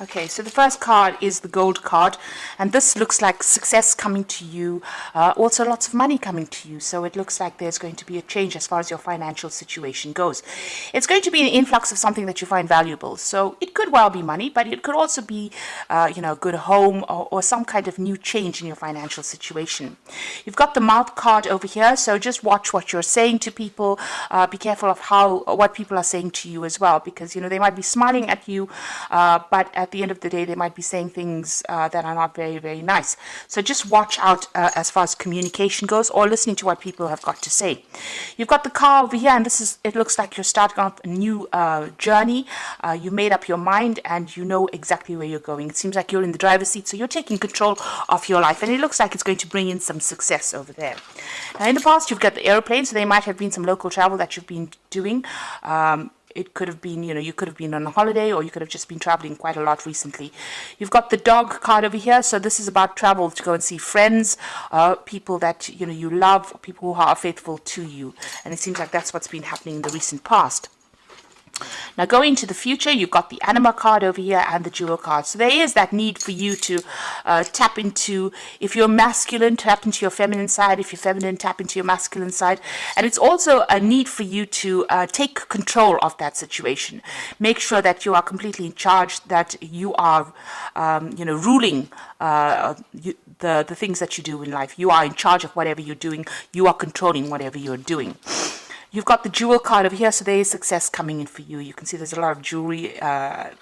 Okay, so the first card is the gold card, and this looks like success coming to you, also lots of money coming to you. So it looks like there's going to be a change as far as your financial situation goes. It's going to be an influx of something that you find valuable. So it could well be money, but it could also be, a good home or some kind of new change in your financial situation. You've got the mouth card over here, so just watch what you're saying to people. Be careful of what people are saying to you as well, because they might be smiling at you, but at the end of the day, they might be saying things that are not very, very nice. So just watch out as far as communication goes, or listening to what people have got to say. You've got the car over here, and it looks like you're starting off a new journey. You made up your mind, and you know exactly where you're going. It seems like you're in the driver's seat, so you're taking control of your life, and it looks like it's going to bring in some success over there. Now, in the past, you've got the airplane, so there might have been some local travel that you've been doing. It could have been, you could have been on a holiday, or you could have just been traveling quite a lot recently. You've got the dog card over here. So this is about travel to go and see friends, people that, you love, people who are faithful to you. And it seems like that's what's been happening in the recent past. Now, going into the future, you've got the anima card over here and the jewel card. So there is that need for you to tap into, if you're masculine, tap into your feminine side. If you're feminine, tap into your masculine side. And it's also a need for you to take control of that situation. Make sure that you are completely in charge, that you are, ruling the things that you do in life. You are in charge of whatever you're doing. You are controlling whatever you're doing. You've got the jewel card over here, so there is success coming in for you. You can see there's a lot of jewelry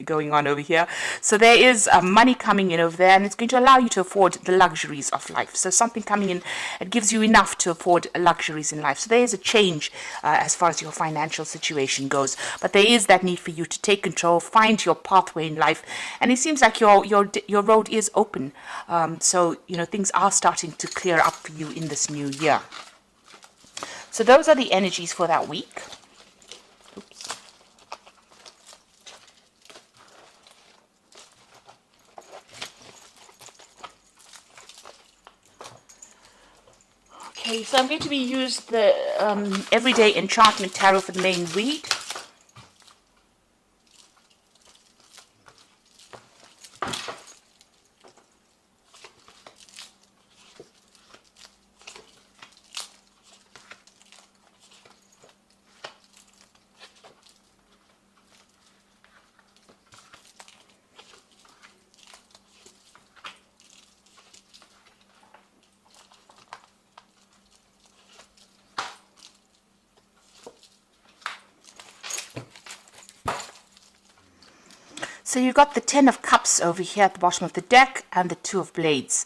going on over here. So there is money coming in over there, and it's going to allow you to afford the luxuries of life. So something coming in, it gives you enough to afford luxuries in life. So there is a change as far as your financial situation goes. But there is that need for you to take control, find your pathway in life. And it seems like your road is open. So things are starting to clear up for you in this new year. So those are the energies for that week. Oops. Okay, so I'm going to use the Everyday Enchantment Tarot for the main read. So you've got the Ten of Cups over here at the bottom of the deck, and the Two of Blades,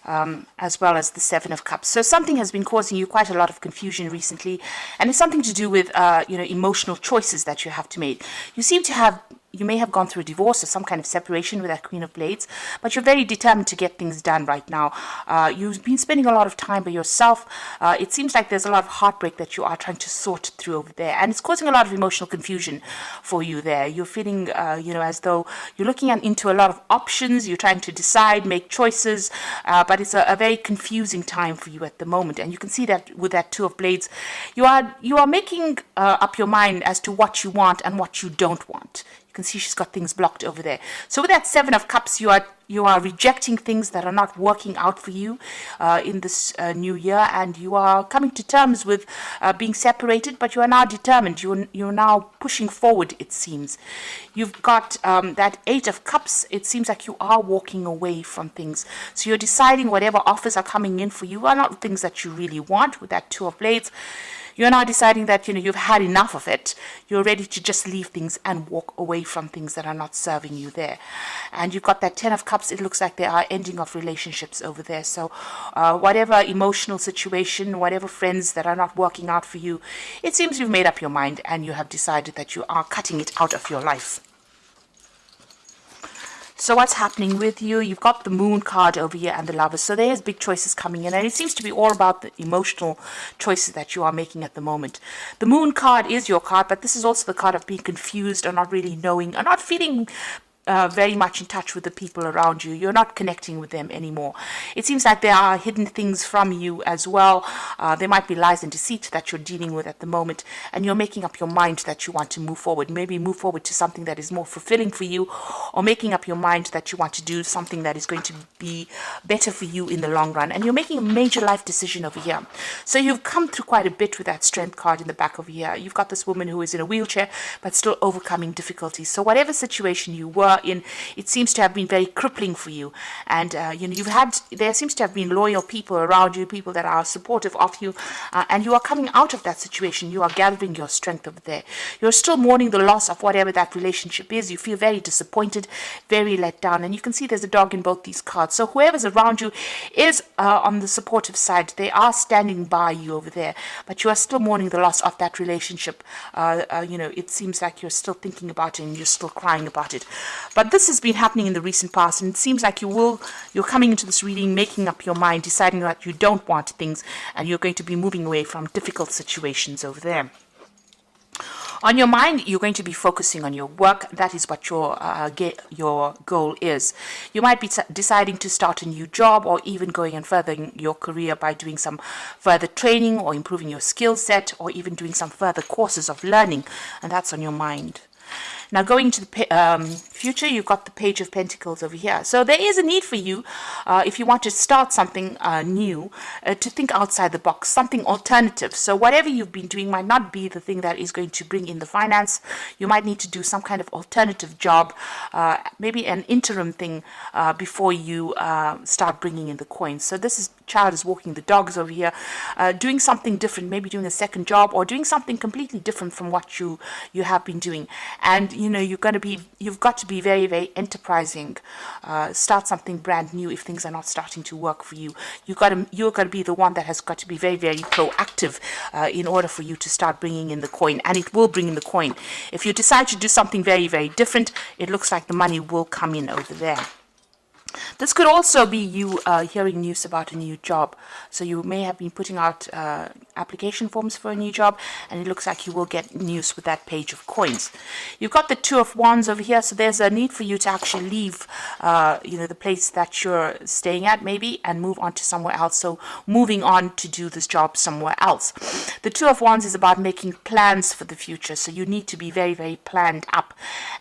as well as the Seven of Cups. So something has been causing you quite a lot of confusion recently, and it's something to do with emotional choices that you have to make. You may have gone through a divorce or some kind of separation with that Queen of Blades, but you're very determined to get things done right now. You've been spending a lot of time by yourself. It seems like there's a lot of heartbreak that you are trying to sort through over there, and it's causing a lot of emotional confusion for you there. You're feeling, as though you're looking into a lot of options. You're trying to decide, make choices, but it's a very confusing time for you at the moment. And you can see that with that Two of Blades, you are making up your mind as to what you want and what you don't want. You can see she's got things blocked over there. So with that Seven of Cups, you are rejecting things that are not working out for you in this new year, and you are coming to terms with being separated, but you are now determined. You're now pushing forward, it seems. You've got that Eight of Cups. It seems like you are walking away from things. So you're deciding whatever offers are coming in for you are not things that you really want with that Two of Blades. You're now deciding that, you've had enough of it. You're ready to just leave things and walk away from things that are not serving you there. And you've got that Ten of Cups. It looks like there are ending of relationships over there. So whatever emotional situation, whatever friends that are not working out for you, it seems you've made up your mind and you have decided that you are cutting it out of your life. So what's happening with you? You've got the Moon card over here and the Lovers. So there's big choices coming in, and it seems to be all about the emotional choices that you are making at the moment. The Moon card is your card, but this is also the card of being confused or not really knowing or not feeling very much in touch with the people around you. You're not connecting with them anymore. It seems like there are hidden things from you as well. There might be lies and deceit that you're dealing with at the moment, and you're making up your mind that you want to move forward. Maybe move forward to something that is more fulfilling for you, or making up your mind that you want to do something that is going to be better for you in the long run. And you're making a major life decision over here. So you've come through quite a bit with that strength card in the back over here. You've got this woman who is in a wheelchair but still overcoming difficulties. So whatever situation you were in, it seems to have been very crippling for you. And there seems to have been loyal people around you, people that are supportive of you, and you are coming out of that situation. You are gathering your strength over there. You're still mourning the loss of whatever that relationship is. You feel very disappointed, very let down, and you can see there's a dog in both these cards. So whoever's around you is on the supportive side. They are standing by you over there, but you are still mourning the loss of that relationship. It seems like you're still thinking about it and you're still crying about it. But this has been happening in the recent past, and it seems like you're coming into this reading, making up your mind, deciding that you don't want things, and you're going to be moving away from difficult situations over there. On your mind, you're going to be focusing on your work. That is what your goal is. You might be deciding to start a new job, or even going and furthering your career by doing some further training or improving your skill set, or even doing some further courses of learning, and that's on your mind. Now, going to the future, you've got the Page of Pentacles over here. So there is a need for you, if you want to start something new, to think outside the box, something alternative. So whatever you've been doing might not be the thing that is going to bring in the finance. You might need to do some kind of alternative job, maybe an interim thing, before you start bringing in the coins. So this child is walking the dogs over here, doing something different, maybe doing a second job, or doing something completely different from what you have been doing. And you've got to be very, very enterprising. Start something brand new if things are not starting to work for you. You're got to be the one that has got to be very, very proactive in order for you to start bringing in the coin, and it will bring in the coin. If you decide to do something very, very different, it looks like the money will come in over there. This could also be you hearing news about a new job. So you may have been putting out application forms for a new job, and it looks like you will get news with that Page of Coins. You've got the Two of Wands over here, so there's a need for you to actually leave the place that you're staying at maybe, and move on to somewhere else. So moving on to do this job somewhere else. The Two of Wands is about making plans for the future, so you need to be very, very planned up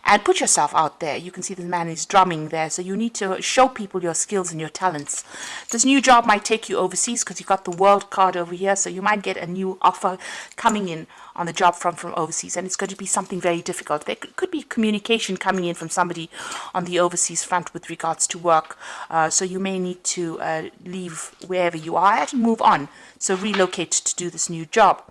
and put yourself out there. You can see the man is drumming there, so you need to show people your skills and your talents. This new job might take you overseas because you've got the World card over here, so you might get a new offer coming in on the job front from overseas, and it's going to be something very difficult. There could be communication coming in from somebody on the overseas front with regards to work, so you may need to leave wherever you are at and move on, so relocate to do this new job.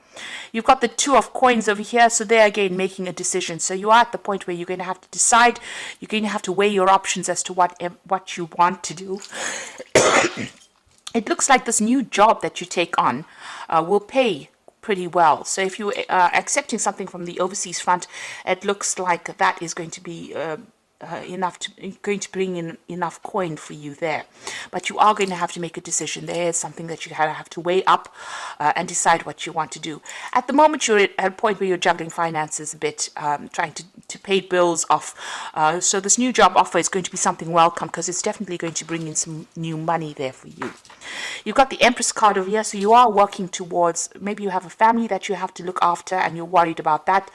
You've got the Two of Coins over here, so there again making a decision. So you are at the point where you're going to have to decide. You're going to have to weigh your options as to what you want to do. It looks like this new job that you take on will pay pretty well. So if you are accepting something from the overseas front, it looks like that is going to be going to bring in enough coin for you there. But you are going to have to make a decision. There is something that you have to weigh up and decide what you want to do. At the moment, you're at a point where you're juggling finances a bit, trying to pay bills off. So this new job offer is going to be something welcome, because it's definitely going to bring in some new money there for you. You've got the Empress card over here, so you are working towards, maybe you have a family that you have to look after, and you're worried about that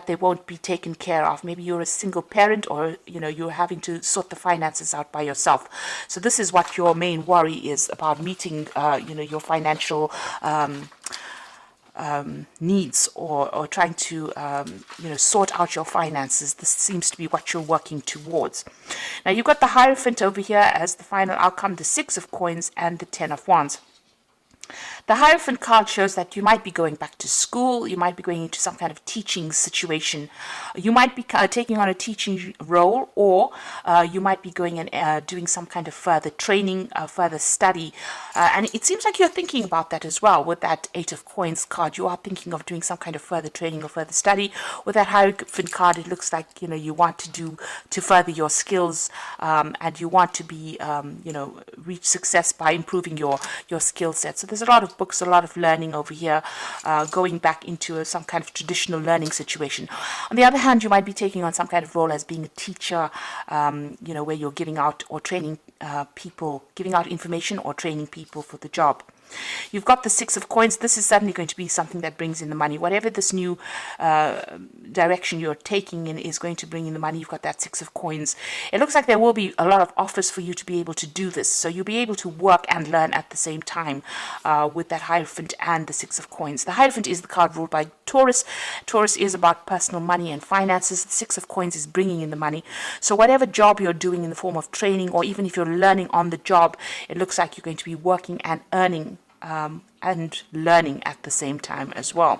they won't be taken care of. Maybe you're a single parent, or you're having to sort the finances out by yourself. So this is what your main worry is about, meeting your financial needs, or trying to sort out your finances. This seems to be what you're working towards. Now you've got the Hierophant over here as the final outcome, the Six of Coins and the Ten of Wands. The Hierophant card shows that you might be going back to school, you might be going into some kind of teaching situation, you might be taking on a teaching role, or you might be going and doing some kind of further training, further study, and it seems like you're thinking about that as well. With that Eight of Coins card, you are thinking of doing some kind of further training or further study. With that Hierophant card, it looks like you want to further your skills, and you want to be reach success by improving your skill set. So there's a lot of books, a lot of learning over here, going back into some kind of traditional learning situation. On the other hand, you might be taking on some kind of role as being a teacher, where you're giving out or training people, giving out information or training people for the job. You've got the Six of Coins. This is certainly going to be something that brings in the money. Whatever this new direction you're taking in is going to bring in the money. You've got that Six of Coins. It looks like there will be a lot of offers for you to be able to do this. So you'll be able to work and learn at the same time with that Hierophant and the Six of Coins. The Hierophant is the card ruled by Taurus. Taurus is about personal money and finances. The Six of Coins is bringing in the money. So whatever job you're doing in the form of training, or even if you're learning on the job, it looks like you're going to be working and earning and learning at the same time as well.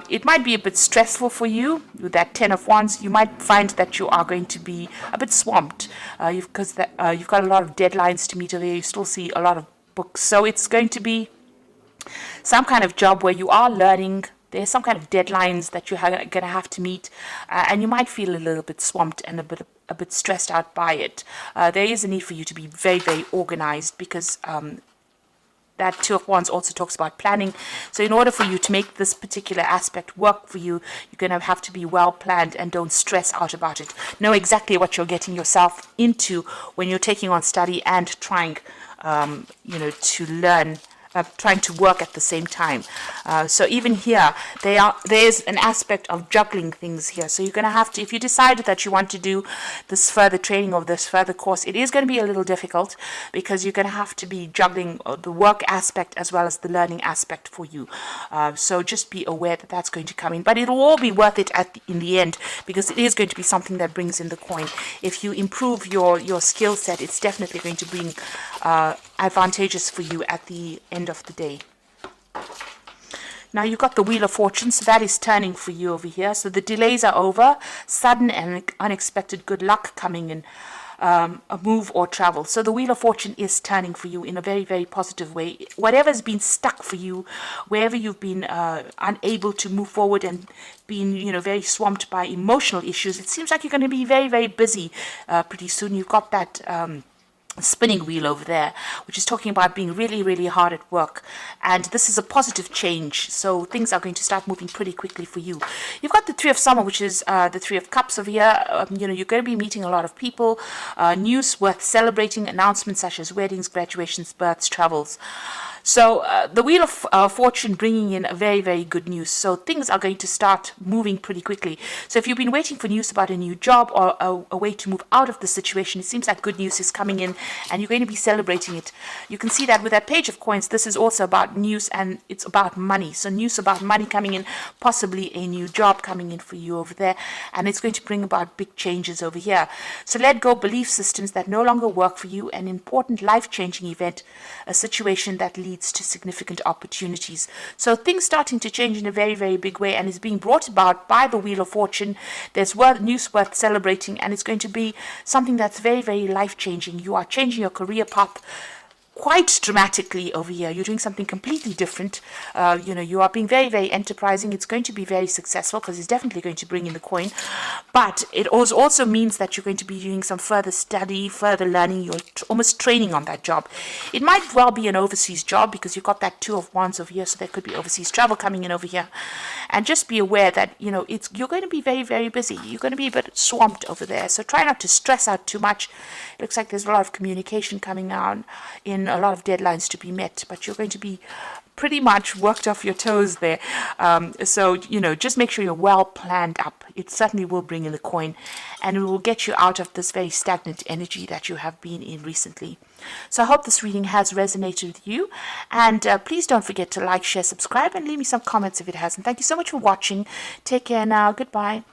It might be a bit stressful for you with that Ten of Wands. You might find that you are going to be a bit swamped because you've got a lot of deadlines to meet over here. You still see a lot of books. So it's going to be some kind of job where you are learning. There's some kind of deadlines that you're going to have to meet, and you might feel a little bit swamped and a bit stressed out by it. There is a need for you to be very, very organized, because that Two of Wands also talks about planning. So in order for you to make this particular aspect work for you, you're going to have to be well planned and don't stress out about it. Know exactly what you're getting yourself into when you're taking on study and trying, to learn, trying to work at the same time. So even here, there's an aspect of juggling things here. So you're going to have to, if you decide that you want to do this further training or this further course, it is going to be a little difficult, because you're going to have to be juggling the work aspect as well as the learning aspect for you. So just be aware that that's going to come in. But it'll all be worth it in the end, because it is going to be something that brings in the coin. If you improve your skill set, it's definitely going to bring advantages for you at the end of the day. Now you've got the Wheel of Fortune, so that is turning for you over here. So the delays are over, sudden and unexpected good luck coming in, a move or travel. So the Wheel of Fortune is turning for you in a very, very positive way. Whatever's been stuck for you, wherever you've been unable to move forward and been, very swamped by emotional issues, it seems like you're going to be very, very busy pretty soon. You've got that spinning wheel over there, which is talking about being really, really hard at work, and this is a positive change, so things are going to start moving pretty quickly for you. You've got the Three of Summer, which is the Three of Cups over here. You're going to be meeting a lot of people, news worth celebrating, announcements such as weddings, graduations, births, travels. So the Wheel of Fortune bringing in a very, very good news. So things are going to start moving pretty quickly. So if you've been waiting for news about a new job or a way to move out of the situation, it seems like good news is coming in and you're going to be celebrating it. You can see that with that Page of Coins, this is also about news and it's about money. So news about money coming in, possibly a new job coming in for you over there, and it's going to bring about big changes over here. So let go belief systems that no longer work for you, an important life-changing event, a situation that leads to significant opportunities. So things starting to change in a very, very big way, and is being brought about by the Wheel of Fortune. There's news worth celebrating, and it's going to be something that's very, very life-changing. You are changing your career path quite dramatically over here. You're doing something completely different. You are being very, very enterprising. It's going to be very successful because it's definitely going to bring in the coin. But it also means that you're going to be doing some further study, further learning. You're almost training on that job. It might well be an overseas job because you've got that Two of Wands over here, so there could be overseas travel coming in over here. And just be aware that, you're going to be very, very busy. You're going to be a bit swamped over there. So try not to stress out too much. It looks like there's a lot of communication coming on, in a lot of deadlines to be met, but you're going to be pretty much worked off your toes there. So just make sure you're well planned up. It certainly will bring in the coin, and it will get you out of this very stagnant energy that you have been in recently. So I hope this reading has resonated with you, and please don't forget to like, share, subscribe, and leave me some comments if it hasn't. Thank you so much for watching. Take care now. Goodbye.